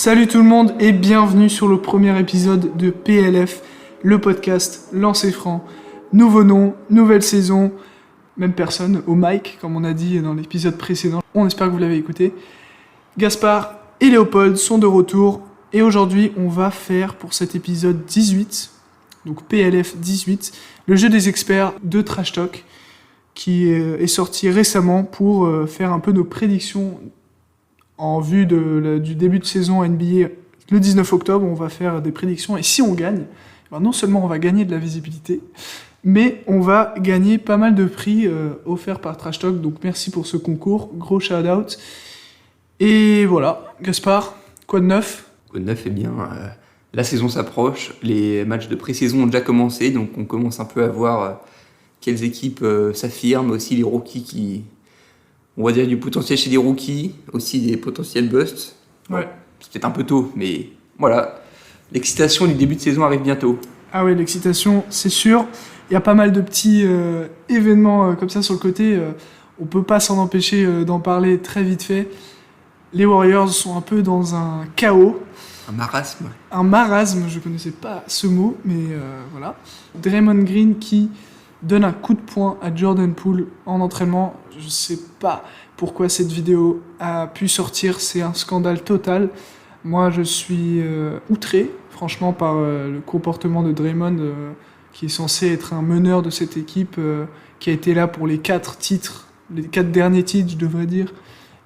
Salut tout le monde et bienvenue sur le premier épisode de PLF, le podcast Lancer Franc. Nouveau nom, nouvelle saison, même personne au mic comme on a dit dans l'épisode précédent. On espère que vous l'avez écouté. Gaspard et Léopold sont de retour et aujourd'hui on va faire pour cet épisode 18, donc PLF 18, le jeu des experts de Trash Talk qui est sorti récemment pour faire un peu nos prédictions en vue du début de saison NBA. Le 19 octobre, on va faire des prédictions et si on gagne, non seulement on va gagner de la visibilité, mais on va gagner pas mal de prix offerts par Trash Talk, donc merci pour ce concours, gros shout out. Et voilà, Gaspard, quoi de neuf ? Quoi de neuf, eh bien, la saison s'approche, les matchs de pré-saison ont déjà commencé, donc on commence un peu à voir quelles équipes s'affirment, aussi les rookies qui... On va dire du potentiel chez les rookies, aussi des potentiels busts. Ouais. C'est peut-être un peu tôt, mais voilà. L'excitation du début de saison arrive bientôt. Ah oui, l'excitation, c'est sûr. Il y a pas mal de petits événements comme ça sur le côté. On peut pas s'en empêcher d'en parler très vite fait. Les Warriors sont un peu dans un chaos. Un marasme. Un marasme, je connaissais pas ce mot, mais voilà. Draymond Green qui donne un coup de poing à Jordan Poole en entraînement. Je sais pas pourquoi cette vidéo a pu sortir, c'est un scandale total. Moi, je suis outré, franchement, par le comportement de Draymond, qui est censé être un meneur de cette équipe, qui a été là pour les 4 titres, les 4 derniers titres, je devrais dire,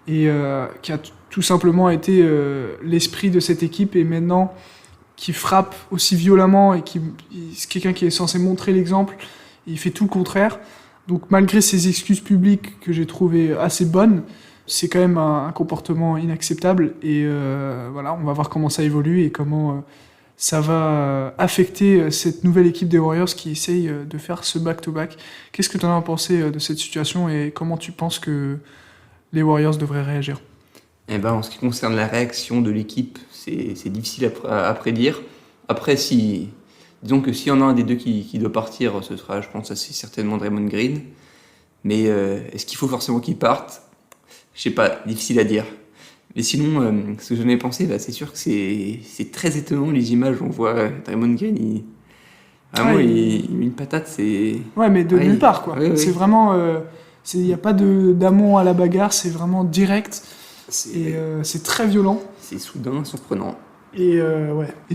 et qui a tout simplement été l'esprit de cette équipe, et maintenant, qui frappe aussi violemment, et c'est quelqu'un qui est censé montrer l'exemple. Il fait tout le contraire. Donc malgré ses excuses publiques que j'ai trouvées assez bonnes, c'est quand même un comportement inacceptable. Et voilà, on va voir comment ça évolue et comment ça va affecter cette nouvelle équipe des Warriors qui essaye de faire ce back-to-back. Qu'est-ce que tu en as pensé de cette situation et comment tu penses que les Warriors devraient réagir ? Eh ben, en ce qui concerne la réaction de l'équipe, c'est difficile à prédire. Après, disons que s'il y en a un des deux qui doit partir, ce sera, je pense, assez certainement Draymond Green. Mais est-ce qu'il faut forcément qu'il parte ? Je sais pas, difficile à dire. Mais sinon, ce que j'en ai pensé, c'est sûr que c'est très étonnant les images où on voit Draymond Green. Il met une patate, c'est... Ouais, mais de nulle part, quoi. Ouais. C'est vraiment... il n'y a pas d'amont à la bagarre, c'est vraiment direct. C'est très violent. C'est soudain, surprenant. Et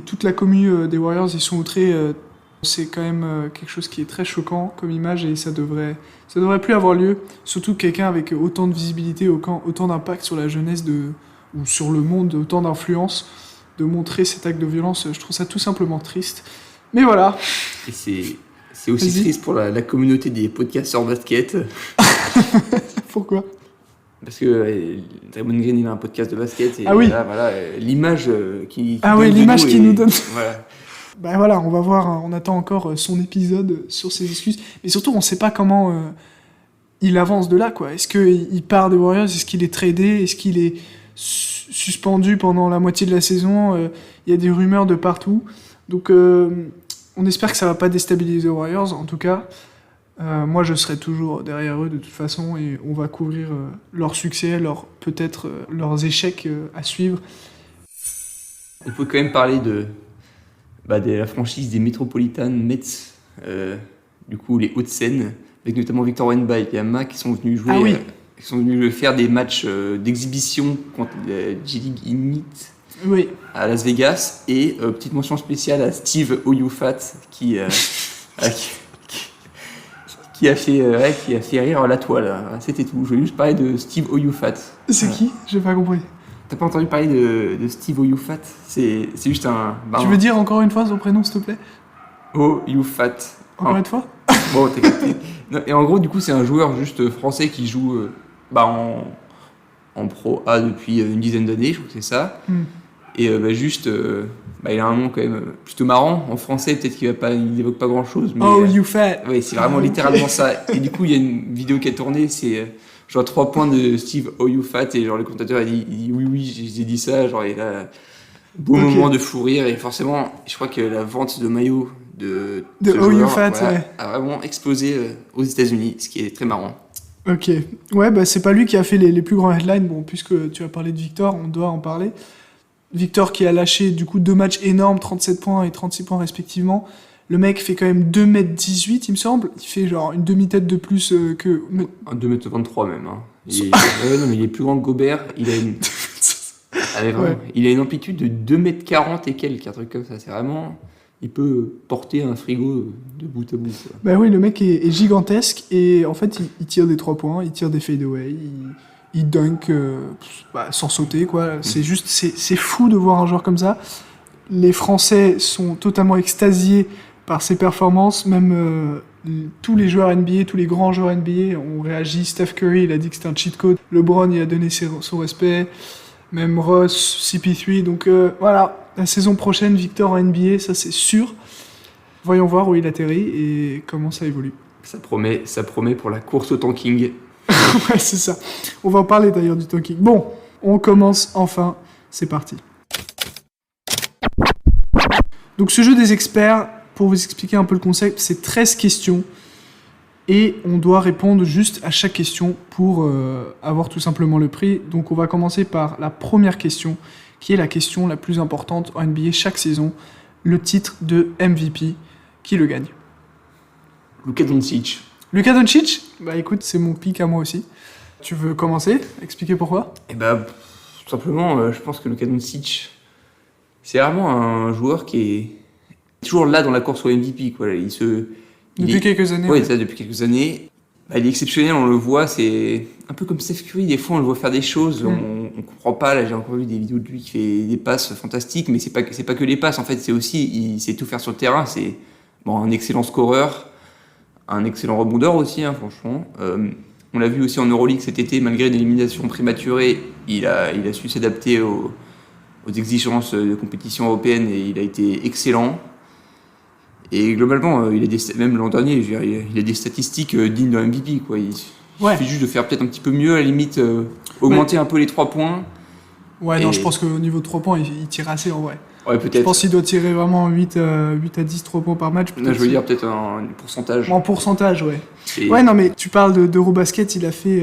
toute la commu des Warriors, ils sont outrés. C'est quand même quelque chose qui est très choquant comme image et ça devrait plus avoir lieu. Surtout quelqu'un avec autant de visibilité, autant d'impact sur la jeunesse ou sur le monde, autant d'influence, de montrer cet acte de violence. Je trouve ça tout simplement triste. Mais voilà. Et c'est aussi triste pour la communauté des podcasteurs basket. Pourquoi ? Parce que Draymond Green, il a un podcast de basket et voilà, l'image qui l'image qu'il nous donne. Voilà. Ben voilà, on va voir, on attend encore son épisode sur ses excuses. Mais surtout, on sait pas comment il avance de là, quoi. Est-ce qu'il part des Warriors ? Est-ce qu'il est tradé ? Est-ce qu'il est suspendu pendant la moitié de la saison ? Il y a des rumeurs de partout. Donc, on espère que ça va pas déstabiliser les Warriors, en tout cas. Moi, je serai toujours derrière eux de toute façon et on va couvrir leur succès, peut-être leurs échecs à suivre. On peut quand même parler de la franchise des Metropolitan Mets, du coup les Hauts-de-Seine, avec notamment Victor Wembanyama qui sont venus jouer, qui sont venus faire des matchs d'exhibition contre G-League Ignite à Las Vegas et petite mention spéciale à Steve Oyufat qui a fait rire la toile. C'était tout. Je voulais juste parler de Steve Oyufat. C'est qui ? J'ai pas compris. T'as pas entendu parler de Steve Oyufat ? C'est juste un... Tu veux dire encore une fois son prénom, s'il te plaît ? Oyufat. Encore une fois ? Bon, t'as capté. Et en gros, du coup, c'est un joueur juste français qui joue en Pro A depuis une dizaine d'années, je crois que c'est ça. Et il a un nom quand même plutôt marrant. En français, peut-être qu'il n'évoque pas grand-chose. Mais, you fat. Oui, c'est vraiment littéralement ça. Et du coup, il y a une vidéo qui a tourné, c'est genre 3 points de Steve Oyufat et genre le commentateur a dit oui, j'ai dit ça. Genre, il a un beau moment de fou rire. Et forcément, je crois que la vente de maillots de Oyufat a vraiment explosé aux États-Unis, ce qui est très marrant. Ok. Ouais, c'est pas lui qui a fait les plus grands headlines. Bon, puisque tu as parlé de Victor, on doit en parler. Victor qui a lâché du coup 2 matchs énormes, 37 points et 36 points respectivement. Le mec fait quand même 2m18, il me semble. Il fait genre une demi-tête de plus que... 2m23 même. Hein. Non, mais il est plus grand que Gobert. Il a une... il a une amplitude de 2m40 et quelques, un truc comme ça. C'est vraiment... Il peut porter un frigo de bout à bout. Quoi. Bah oui, le mec est gigantesque et en fait, il tire des 3 points, il tire des fadeaway, il dunk sans sauter, quoi. C'est juste... C'est fou de voir un joueur comme ça. Les Français sont totalement extasiés par ses performances, même tous les joueurs NBA, tous les grands joueurs NBA ont réagi. Steph Curry, il a dit que c'était un cheat code. LeBron, il a donné son respect. Même Ross, CP3. Donc voilà, la saison prochaine, Victor en NBA, ça c'est sûr. Voyons voir où il atterrit et comment ça évolue. Ça promet pour la course au tanking. Ouais, c'est ça. On va en parler d'ailleurs du tanking. Bon, on commence enfin. C'est parti. Donc ce jeu des experts, pour vous expliquer un peu le concept, c'est 13 questions et on doit répondre juste à chaque question pour avoir tout simplement le prix. Donc on va commencer par la première question, qui est la question la plus importante en NBA chaque saison, le titre de MVP. Qui le gagne? Luka Doncic. Luka Doncic? Bah écoute, c'est mon pick à moi aussi. Tu veux commencer? Expliquer pourquoi? Eh bah, tout simplement, je pense que Luka Doncic... C'est vraiment un joueur qui est toujours là dans la course au MVP. Quoi. Depuis quelques années. Ouais, ça, depuis quelques années. Bah, il est exceptionnel, on le voit. C'est un peu comme Steph Curry. Des fois, on le voit faire des choses, on comprend pas. Là, j'ai encore vu des vidéos de lui qui fait des passes fantastiques, mais c'est pas que les passes. En fait, c'est aussi, il sait tout faire sur le terrain. C'est un excellent scoreur, un excellent rebondeur aussi, hein, franchement. On l'a vu aussi en Euroleague cet été, malgré une élimination prématurée, il a su s'adapter aux exigences de compétition européenne et il a été excellent. Et globalement, même l'an dernier, il a des statistiques dignes d'un MVP. Quoi. Il suffit juste de faire peut-être un petit peu mieux, à la limite, augmenter un peu les 3 points. Ouais, non, je pense qu'au niveau de 3 points, il tire assez en vrai. Ouais, peut-être. Je pense qu'il doit tirer vraiment 8 à 10 3 points par match. Là, je veux dire peut-être un pourcentage. En pourcentage, ouais. Ouais, non, mais tu parles d'Eurobasket, il a fait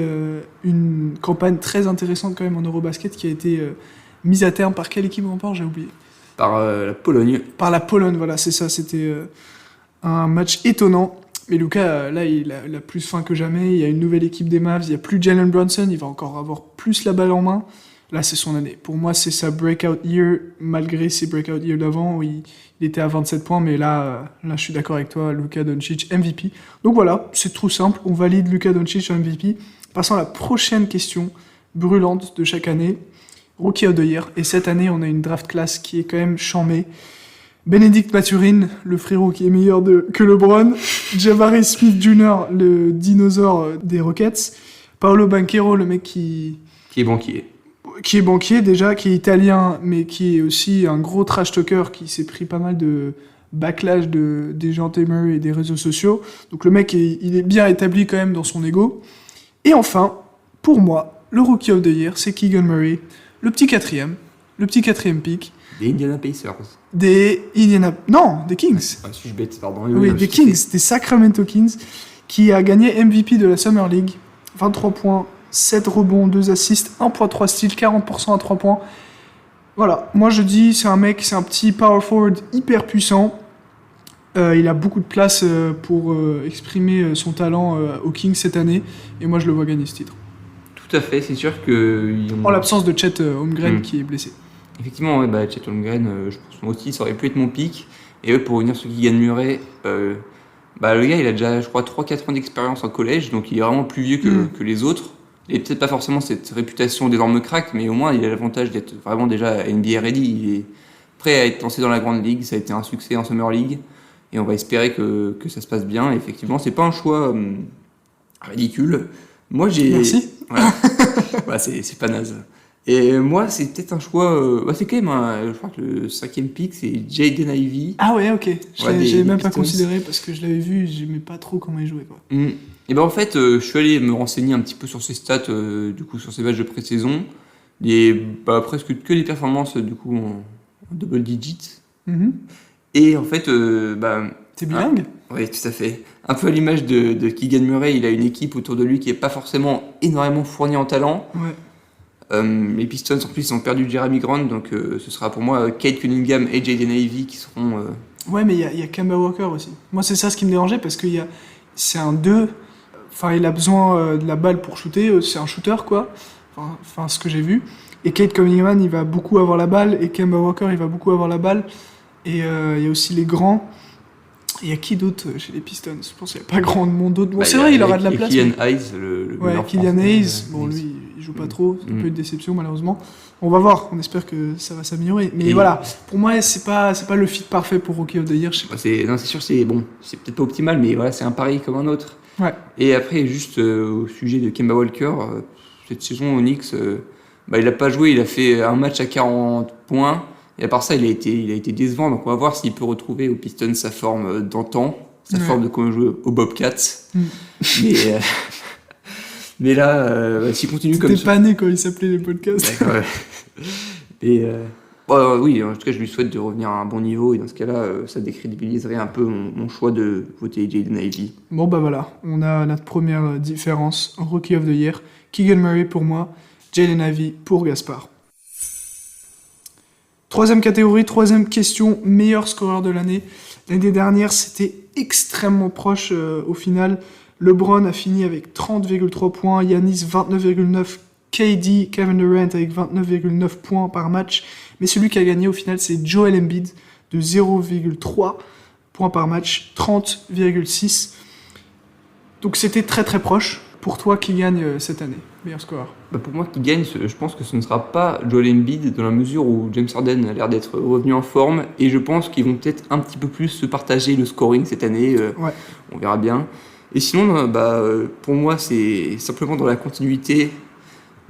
une campagne très intéressante quand même en Eurobasket qui a été... mise à terme par quelle équipe encore? J'ai oublié. Par la Pologne. Par la Pologne, voilà, c'est ça. C'était un match étonnant. Mais Luka, là, il a plus faim que jamais. Il y a une nouvelle équipe des Mavs. Il n'y a plus Jalen Brunson. Il va encore avoir plus la balle en main. Là, c'est son année. Pour moi, c'est sa breakout year, malgré ses breakout years d'avant où il était à 27 points. Mais là, je suis d'accord avec toi. Luka Doncic, MVP. Donc voilà, c'est trop simple. On valide Luka Doncic MVP. Passons à la prochaine question brûlante de chaque année. Rookie of the Year. Et cette année, on a une draft class qui est quand même chambée. Benedict Mathurin, le frérot qui est meilleur que LeBron. Jabari Smith Jr., le dinosaure des Rockets. Paolo Banchero, le mec qui est banquier. Qui est banquier déjà, qui est italien, mais qui est aussi un gros trash talker qui s'est pris pas mal de backlash des gens Murray et des réseaux sociaux. Donc le mec, il est bien établi quand même dans son ego. Et enfin, pour moi, le Rookie of the Year, c'est Keegan Murray. Le petit quatrième pick. Des Indiana Pacers. Des Kings. Ah, suis-je bête, pardon. Oui, des Kings, des Sacramento Kings, qui a gagné MVP de la Summer League. 23 points, 7 rebonds, 2 assists, 1.3 steals, 40% à 3 points. Voilà, moi je dis, c'est un petit power forward hyper puissant. Il a beaucoup de place pour exprimer son talent aux Kings cette année. Et moi je le vois gagner ce titre. Tout à fait, c'est sûr que... En l'absence de Chet Holmgren qui est blessé. Effectivement, Chet Holmgren, je pense moi aussi, ça aurait pu être mon pick. Et pour revenir sur Keegan Murray, le gars il a déjà, je crois, 3-4 ans d'expérience en collège, donc il est vraiment plus vieux que les autres. Et peut-être pas forcément cette réputation d'énorme crack, mais au moins il a l'avantage d'être vraiment déjà NBA ready. Il est prêt à être lancé dans la grande ligue, ça a été un succès en Summer League. Et on va espérer que ça se passe bien. Et effectivement, c'est pas un choix ridicule. Moi, Merci. Ouais, c'est pas naze. Et moi, c'est peut-être un choix... c'est quand même je crois que le 5e pick, c'est Jaden Ivey. Ah ouais, ok. J'ai même pas considéré parce que je l'avais vu, j'aimais pas trop comment il jouait. Quoi. Et en fait, je suis allé me renseigner un petit peu sur ses stats, du coup, sur ses matchs de pré-saison. Presque que des performances, du coup, en double digits. Et en fait... T'es bilingue? Oui, tout à fait. Un peu à l'image de Keegan Murray, il a une équipe autour de lui qui n'est pas forcément énormément fournie en talent. Ouais. Les Pistons, en plus, ils ont perdu Jeremy Grant, donc ce sera pour moi Kate Cunningham et Jaden Ivey qui seront... Ouais, mais il y a Kemba Walker aussi. Moi, c'est ça ce qui me dérangeait, parce que c'est un 2. Enfin, il a besoin de la balle pour shooter. C'est un shooter, quoi. Enfin, ce que j'ai vu. Et Kate Cunningham, il va beaucoup avoir la balle. Et Kemba Walker, il va beaucoup avoir la balle. Et il y a aussi les grands. Il y a qui d'autre chez les Pistons? Je pense qu'il n'y a pas grand monde d'autre. Bon, c'est vrai, il aura de la place. Kylian Hayes, le ouais, Kylian Hayes. Bon, lui, il joue pas trop. C'est un peu une déception, malheureusement. On va voir. On espère que ça va s'améliorer. Mais voilà, pour moi, c'est pas le fit parfait pour Rookie of the Year. Je sais pas. C'est sûr, c'est bon. C'est peut-être pas optimal, mais voilà, c'est un pari comme un autre. Ouais. Et après, juste au sujet de Kemba Walker, cette saison au Knicks, il a pas joué. Il a fait un match à 40 points. Et à part ça, il a été décevant. Donc on va voir s'il peut retrouver aux Pistons sa forme d'antan, sa forme de quand il jouait aux Bobcats. Mais là, s'il continue comme ça... T'étais pas né quand il s'appelait les podcasts. Ouais. Et oui, en tout cas, je lui souhaite de revenir à un bon niveau. Et dans ce cas-là, ça décrédibiliserait un peu mon choix de voter Jaden Ivey. Bon, bah voilà, on a notre première différence. Rookie of the Year, Keegan Murray pour moi, Jaden Ivey pour Gaspard. Troisième catégorie, troisième question, meilleur scoreur de l'année. L'année dernière, c'était extrêmement proche au final. LeBron a fini avec 30,3 points, Giannis 29,9, KD, Kevin Durant avec 29,9 points par match. Mais celui qui a gagné au final, c'est Joel Embiid de 0,3 points par match, 30,6. Donc c'était très très proche. Pour toi, qui gagne cette année, meilleur scoreur? Pour moi, qui gagne, je pense que ce ne sera pas Joel Embiid dans la mesure où James Harden a l'air d'être revenu en forme et je pense qu'ils vont peut-être un petit peu plus se partager le scoring cette année. Ouais. On verra bien. Et sinon, pour moi, c'est simplement dans la continuité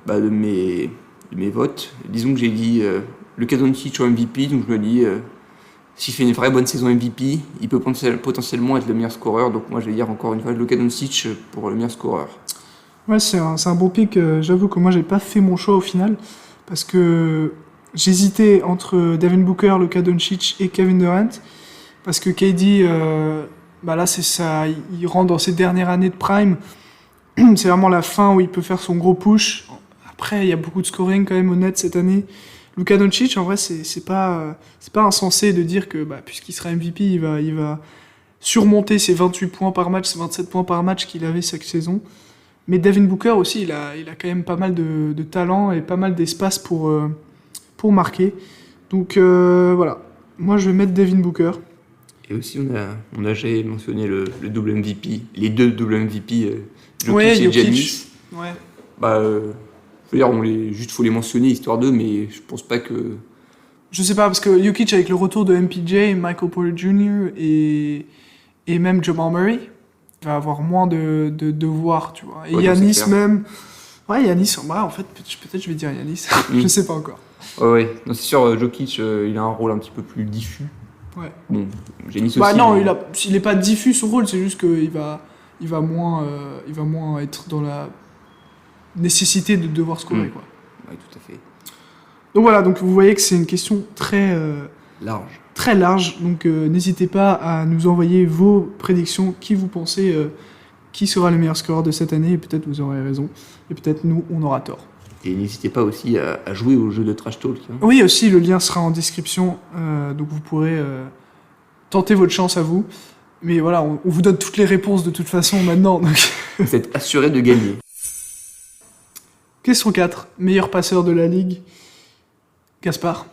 de mes votes. Disons que j'ai dit Luka Doncic au MVP, donc je me dis s'il fait une vraie bonne saison MVP, il peut potentiellement être le meilleur scoreur. Donc moi, je vais dire encore une fois Luka Doncic pour le meilleur scoreur. Ouais, c'est un bon pick. J'avoue que moi, j'ai pas fait mon choix au final parce que j'hésitais entre Devin Booker, Luka Doncic et Kevin Durant parce que KD, là, c'est ça, il rentre dans ses dernières années de prime. C'est vraiment la fin où il peut faire son gros push. Après, il y a beaucoup de scoring quand même au net cette année. Luka Doncic, en vrai, c'est pas insensé de dire que puisqu'il sera MVP, il va surmonter ses 28 points par match, ses 27 points par match qu'il avait chaque saison. Mais Devin Booker aussi, il a quand même pas mal de talent et pas mal d'espace pour marquer. Donc voilà, moi je vais mettre Devin Booker. Et aussi on a déjà mentionné le double MVP, les deux double MVP, Jokic et Giannis. Ouais. Je veux dire, faut les mentionner histoire d'eux, mais je pense pas que... Je sais pas, parce que Jokic avec le retour de MPJ, Michael Porter Jr. et même Jamal Murray, il va avoir moins de devoirs, tu vois. Et ouais, Giannis même... Ouais, Giannis, en fait, peut-être je vais dire Giannis, je sais pas encore. Ouais. Non, c'est sûr, Jokic, il a un rôle un petit peu plus diffus. Ouais. Bon, Giannis aussi... non, il est pas diffus son rôle, c'est juste qu'il va moins être dans la nécessité de devoir scorer, quoi. Ouais, tout à fait. Donc voilà, donc vous voyez que c'est une question très... large. Très large, donc n'hésitez pas à nous envoyer vos prédictions, qui vous pensez qui sera le meilleur scoreur de cette année, et peut-être vous aurez raison, et peut-être nous, on aura tort. Et n'hésitez pas aussi à jouer au jeu de Trash Talk. Hein. Oui, aussi, le lien sera en description, donc vous pourrez tenter votre chance à vous. Mais voilà, on vous donne toutes les réponses de toute façon maintenant. Donc vous êtes assuré de gagner. Question 4, meilleur passeur de la Ligue. Gaspard,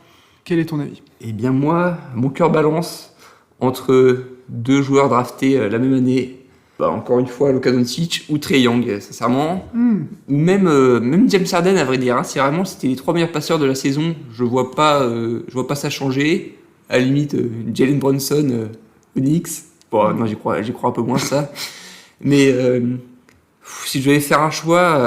quel est ton avis ? Eh bien moi, mon cœur balance entre deux joueurs draftés la même année. Encore une fois, Luka Doncic ou Trae Young, sincèrement. Ou même James Harden, à vrai dire. Hein. Si vraiment c'était les trois meilleurs passeurs de la saison, je vois pas ça changer. À la limite, Jalen Brunson, Onyx. Bon, non, j'y crois un peu moins ça. Mais si je devais faire un choix,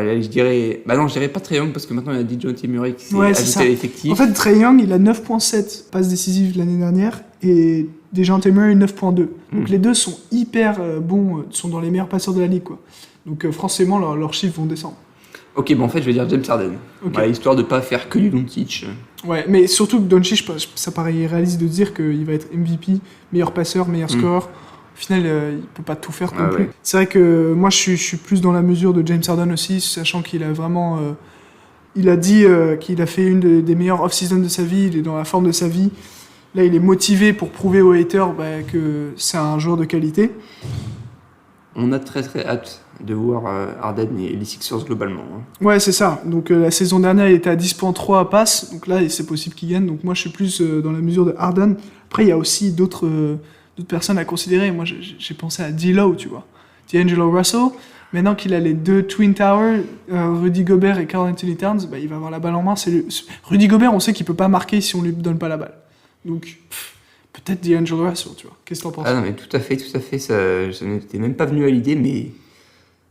je dirais... je dirais pas Trae Young parce que maintenant il y a DeJounte Murray qui s'est ajouté à l'effectif. En fait, Trae Young, il a 9.7 passes décisives l'année dernière et DeJounte Murray 9.2. Donc les deux sont hyper bons, sont dans les meilleurs passeurs de la ligue, quoi. Donc forcément, leurs chiffres vont descendre. Ok, en fait, je vais dire James Harden. Okay. Histoire de pas faire que du Doncic. Ouais, mais surtout que Doncic, ça paraît réaliste de dire qu'il va être MVP, meilleur passeur, meilleur scoreur. Au final, il peut pas tout faire non plus. Ouais. C'est vrai que moi, je suis plus dans la mesure de James Harden aussi, sachant qu'il a vraiment Il a dit qu'il a fait une des meilleures off-season de sa vie, il est dans la forme de sa vie. Là, il est motivé pour prouver aux haters que c'est un joueur de qualité. On a très très hâte de voir Harden et les Sixers globalement. Ouais, c'est ça. Donc la saison dernière, il était à 10.3 passes. Donc là, c'est possible qu'il gagne. Donc moi, je suis plus dans la mesure de Harden. Après, il y a aussi d'autres personnes à considérer. Moi, j'ai pensé à D-Lo, tu vois. D'Angelo Russell. Maintenant qu'il a les deux Twin Towers, Rudy Gobert et Karl Anthony Towns, il va avoir la balle en main. Rudy Gobert, on sait qu'il peut pas marquer si on lui donne pas la balle. Donc, peut-être D'Angelo Russell, tu vois. Qu'est-ce que t'en penses? Ah non, mais tout à fait. Ça n'était même pas venu à l'idée, mais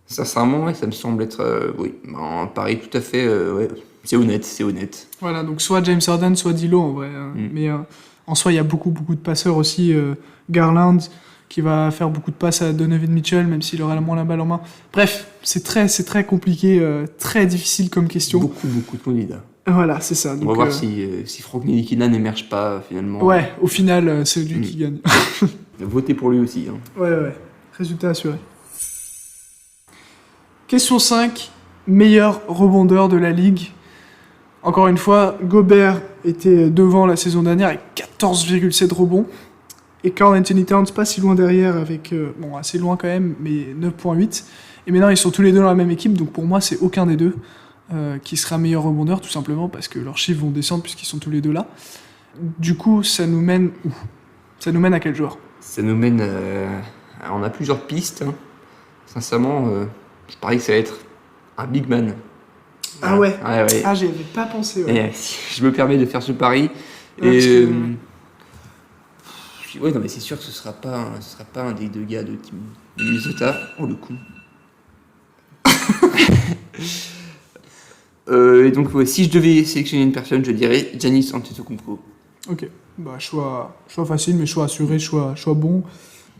sincèrement, ouais, ça me semble être un pari tout à fait. Ouais, c'est honnête. Voilà, donc soit James Harden, soit D'Lo en vrai. Mais en soi, il y a beaucoup de passeurs aussi. Garland, qui va faire beaucoup de passes à Donovan Mitchell, même s'il aura moins la balle en main. Bref, c'est très compliqué, très difficile comme question. Beaucoup de candidats. Voilà, c'est ça. Donc, on va voir si Frank Ntilikina n'émerge pas finalement. Ouais, au final, c'est lui qui gagne. Votez pour lui aussi. Ouais. Résultat assuré. Question 5. Meilleur rebondeur de la ligue. Encore une fois, Gobert était devant la saison dernière avec 14,7 rebonds. Et Karl Anthony Towns pas si loin derrière avec, assez loin quand même, mais 9.8. Et maintenant, ils sont tous les deux dans la même équipe, donc pour moi, c'est aucun des deux qui sera meilleur rebondeur, tout simplement parce que leurs chiffres vont descendre puisqu'ils sont tous les deux là. Du coup, ça nous mène où? Ça nous mène à quel joueur? Ça nous mène on a plusieurs pistes. Sincèrement, je parie que ça va être un big man. Ah ouais. Ouais. Ah, j'y avais pas pensé. Ouais. Et, je me permets de faire ce pari. Ouais, non, mais c'est sûr que ce sera pas un des deux gars de Team Minnesota. Oh, le coup. Et donc, si je devais sélectionner une personne, je dirais Giannis Antetokounmpo. Ok, choix facile, mais choix assuré, choix bon.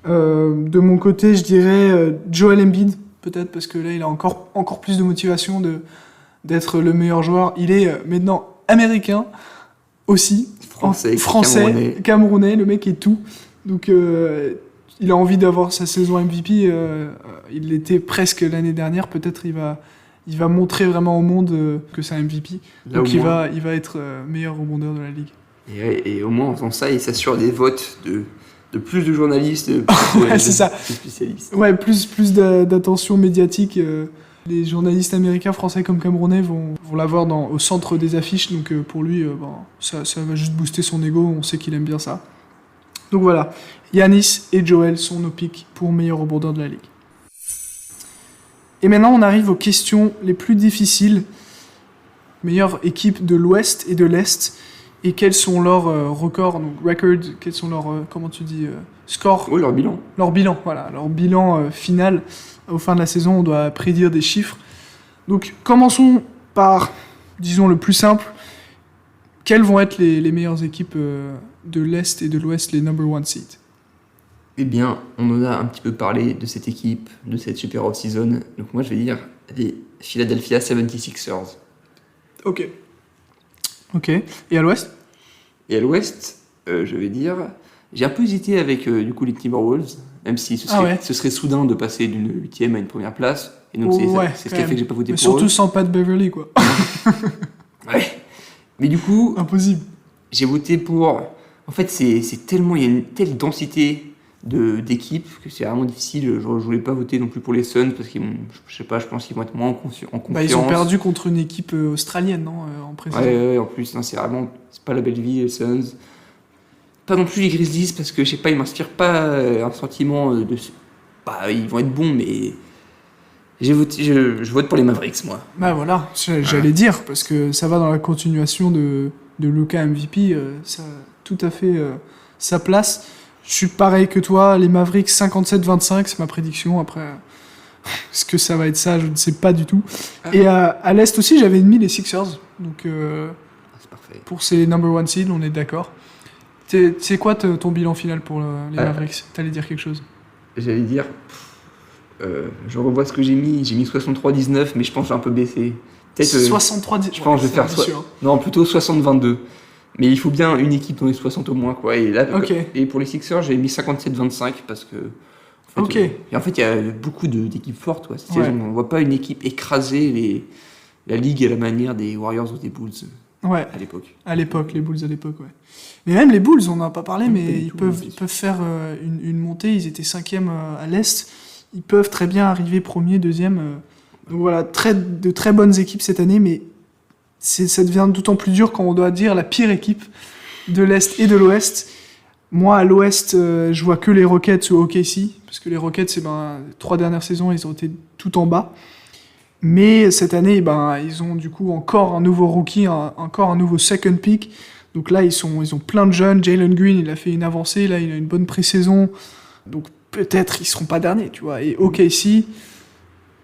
De mon côté, je dirais Joel Embiid, peut-être, parce que là, il a encore plus de motivation d'être le meilleur joueur. Il est maintenant américain aussi. Français, Camerounais, le mec est tout. Donc il a envie d'avoir sa saison MVP. Il l'était presque l'année dernière. Peut-être il va montrer vraiment au monde que c'est un MVP. Là, donc il va être meilleur rebondeur de la ligue. Et au moins en faisant ça, il s'assure des votes de plus de journalistes, c'est ça. De spécialistes. Ouais, plus d'attention médiatique. Les journalistes américains, français comme camerounais vont l'avoir au centre des affiches, donc pour lui, ça va juste booster son ego, on sait qu'il aime bien ça. Donc voilà, Giannis et Joel sont nos picks pour meilleur rebondeur de la ligue. Et maintenant, on arrive aux questions les plus difficiles. Meilleure équipe de l'Ouest et de l'Est, et quels sont leurs records, donc record, quels sont leurs, scores? Oui, leur bilan. Leur bilan final. Au fin de la saison, on doit prédire des chiffres. Donc, commençons par, disons, le plus simple. Quelles vont être les meilleures équipes de l'Est et de l'Ouest, les number one seeds? Eh bien, on en a un petit peu parlé de cette équipe, de cette super off-season. Donc moi, je vais dire les Philadelphia 76ers. Ok. Et à l'Ouest? Et à l'Ouest, je vais dire... J'ai un peu hésité avec les Timberwolves, même si ce serait soudain de passer d'une 8e à une première place. Et donc c'est ce qui a fait que j'ai pas voté pour eux. Surtout sans Pat Beverly, quoi. Ouais. Mais du coup... Impossible. J'ai voté pour... En fait, c'est tellement... Il y a une telle densité d'équipes que c'est vraiment difficile. Je voulais pas voter non plus pour les Suns parce qu'ils je pense qu'ils vont être moins en confiance. Ils ont perdu contre une équipe australienne, non, en précision. Ouais, en plus, non, c'est pas la belle vie, les Suns. Pas non plus les Grizzlies parce que je sais pas, ils m'inspirent pas un sentiment de... ils vont être bons, mais je vote pour les Mavericks, moi. Bah voilà, j'allais dire, parce que ça va dans la continuation de Luka MVP, ça a tout à fait sa place. Je suis pareil que toi, les Mavericks 57-25, c'est ma prédiction. Après, est-ce que ça va être ça, je ne sais pas du tout. Et à l'Est aussi, j'avais mis les Sixers, donc c'est parfait. Pour ces number one seed, on est d'accord. C'est quoi ton bilan final pour les Mavericks? T'allais dire quelque chose? J'allais dire... je revois ce que j'ai mis 63-19, mais je pense que j'ai un peu baissé. Peut-être 63-19. Je pense que je vais faire non, plutôt 60-22. Mais il faut bien une équipe dans les 60 au moins, quoi. Et là, et pour les Sixers, j'avais mis 57-25 parce que et en fait, il y a beaucoup d'équipes fortes, quoi. Cette saison, on voit pas une équipe écraser la ligue à la manière des Warriors ou des Bulls Ouais, à l'époque. à l'époque, les Bulls à l'époque, ouais. Mais même les Bulls, on n'en a pas parlé, Non, mais pas du ils tout, peuvent, non, ils peuvent faire une montée. Ils étaient 5e à l'Est. Ils peuvent très bien arriver premier, deuxième. Donc voilà, de très bonnes équipes cette année, mais ça devient d'autant plus dur quand on doit dire la pire équipe de l'Est et de l'Ouest. Moi, à l'Ouest, je vois que les Rockets ou OKC, parce que les Rockets, les 3 dernières saisons, ils ont été tout en bas. Mais cette année, ils ont du coup encore un nouveau rookie, encore un nouveau second pick. Donc là, ils ont plein de jeunes. Jalen Green, il a fait une avancée, là, il a une bonne pré-saison. Donc peut-être ils seront pas derniers, tu vois. Et OKC,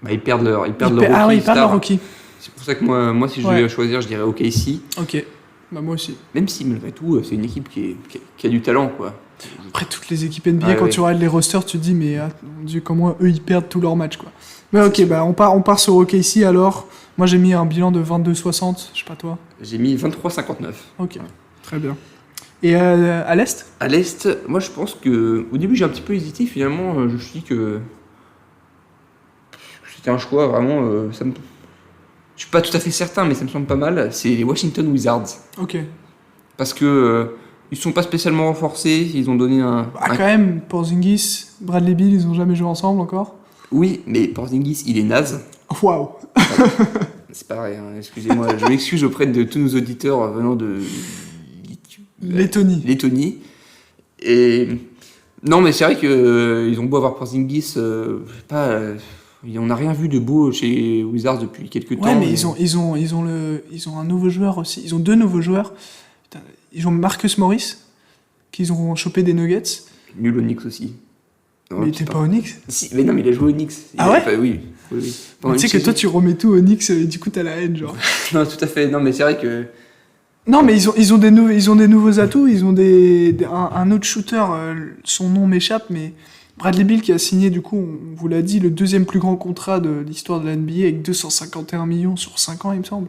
Ils perdent leur rookie. ah oui, ils perdent leur star. rookie. C'est pour ça que moi si je devais choisir, je dirais OKC. Ok, moi aussi. Même si malgré tout, c'est une équipe qui a du talent, quoi. Après, toutes les équipes NBA, quand tu regardes les rosters, tu te dis, mais mon Dieu, comment eux, ils perdent tous leurs matchs, quoi. Mais ok, on part sur OKC alors. Moi, j'ai mis un bilan de 22-60, je sais pas toi. J'ai mis 23-59. Ok, très bien. Et à l'Est ? À l'Est, moi je pense que. Au début, j'ai un petit peu hésité, finalement, je me suis dit que. C'était un choix vraiment. Je suis pas tout à fait certain, mais ça me semble pas mal. C'est les Washington Wizards. Ok. Parce que. Ils sont pas spécialement renforcés, ils ont donné Quand même, Porzingis, Bradley Beal, ils ont jamais joué ensemble encore. Oui, mais Porzingis, il est naze. Waouh. C'est pareil, hein, excusez-moi, je m'excuse auprès de tous nos auditeurs venant de Lettonie. Et non, mais c'est vrai que ils ont beau avoir Porzingis, on n'a rien vu de beau chez Wizards depuis quelques temps. Ouais, mais ils ont un nouveau joueur aussi. Ils ont 2 nouveaux joueurs. Putain, ils ont Marcus Morris, qu'ils ont chopé des Nuggets. Nul au Knicks aussi. Non, mais il était pas au Knicks. Si, mais non, mais il a joué au Knicks. Oui. Pendant tu sais que toi, tu remets tout au Knicks et du coup, t'as la haine, genre. Non, tout à fait. Non, mais c'est vrai que. Non, mais ils ont des nouveaux atouts. Ils ont un autre shooter. Son nom m'échappe, mais Bradley Beal qui a signé, du coup, on vous l'a dit, le 2e plus grand contrat de l'histoire de la NBA avec 251 millions sur 5 ans, il me semble.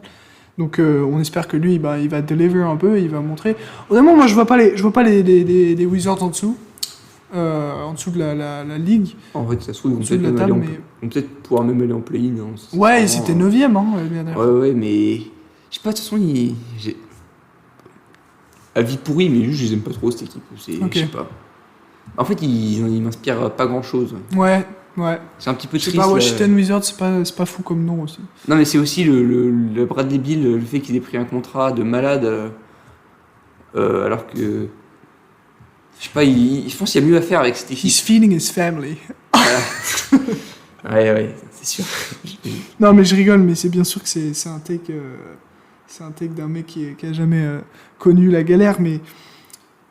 Donc on espère que lui, il va deliver un peu, il va montrer. Honnêtement, moi je vois pas les Wizards en dessous de la ligue. En fait, ça se trouve, ils vont peut-être pouvoir même aller en play-in. Hein. Ouais, ils étaient 9e, bien d'ailleurs. Ouais, mais je sais pas, de toute façon, avis pourri, mais juste je les aime pas trop cette équipe. Je sais pas. En fait, ils m'inspirent pas grand-chose. Ouais. C'est un petit peu triste. Je sais pas, Washington Wizards, c'est pas fou comme nom aussi. Non, mais c'est aussi le Bradley Beal, le fait qu'ils aient pris un contrat de malade, alors que. Je sais pas, je pense qu'il y a mieux à faire avec cette équipe. He's feeding his family. Ouais, c'est sûr. Non, mais je rigole, mais c'est bien sûr que c'est un take. C'est un take d'un mec qui a jamais connu la galère, mais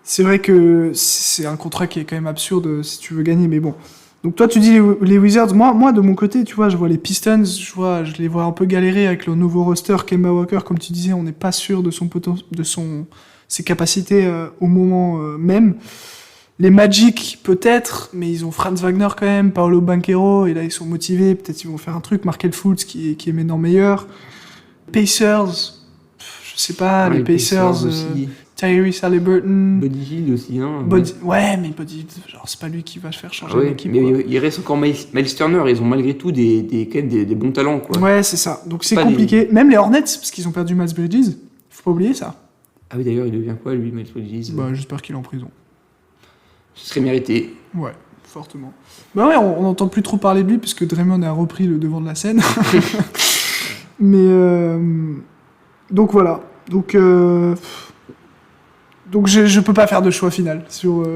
c'est vrai que c'est un contrat qui est quand même absurde si tu veux gagner, mais bon. Donc toi tu dis les Wizards, moi de mon côté tu vois je vois les Pistons, je les vois un peu galérer avec le nouveau roster. Kemba Walker, comme tu disais, on n'est pas sûr de ses capacités au moment même. Les Magic peut-être, mais ils ont Franz Wagner quand même, Paolo Banchero, et là ils sont motivés, peut-être ils vont faire un truc. Markel Fultz qui est maintenant meilleur. Pacers, je sais pas, les Pacers aussi. Tyrese Haliburton. Buddy Hield aussi, hein. Ouais, mais Buddy Hield, genre, c'est pas lui qui va se faire changer l'équipe. Mais il reste encore Miles Turner, ils ont malgré tout quand même des bons talents, quoi. Ouais, c'est ça. Donc c'est compliqué. Même les Hornets, parce qu'ils ont perdu Miles Bridges, faut pas oublier ça. Ah oui, d'ailleurs, il devient quoi, lui, Miles Bridges ? J'espère qu'il est en prison. Ce serait mérité. Ouais, fortement. Ouais, on n'entend plus trop parler de lui, puisque Draymond a repris le devant de la scène. Mais, donc voilà. Donc je peux pas faire de choix final sur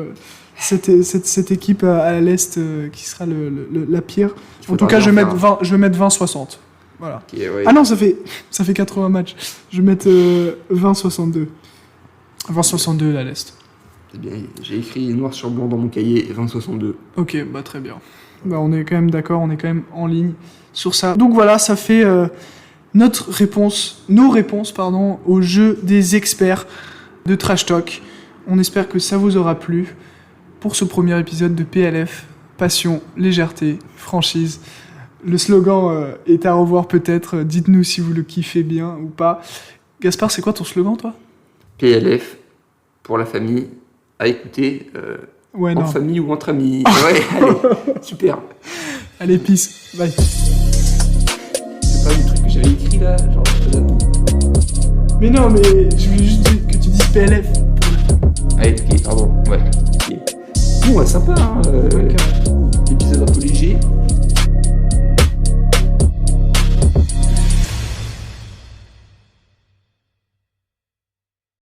cette équipe à l'Est qui sera la pire. En tout cas, je vais mettre 20-60. Voilà. Okay, ouais. Ah non, ça fait 80 matchs. Je vais mettre 20-62. 20-62 à l'Est. C'est bien, j'ai écrit noir sur blanc dans mon cahier 20-62. Ok, très bien. On est quand même d'accord, on est quand même en ligne sur ça. Donc voilà, ça fait nos réponses au jeu des experts de Trash Talk. On espère que ça vous aura plu pour ce premier épisode de PLF. Passion, légèreté, franchise. Le slogan est à revoir peut-être. Dites-nous si vous le kiffez bien ou pas. Gaspard, c'est quoi ton slogan, toi ? PLF, pour la famille, à écouter en famille ou entre amis. Ouais, allez, super. Allez, peace. Bye. C'est pas du truc que j'ai j'avais écrit là, genre je te donne. Mais non, mais je voulais juste que tu dises PLF. Allez, ok, pardon, ouais. Ok. Bon, ouais, sympa, hein, épisode un peu léger.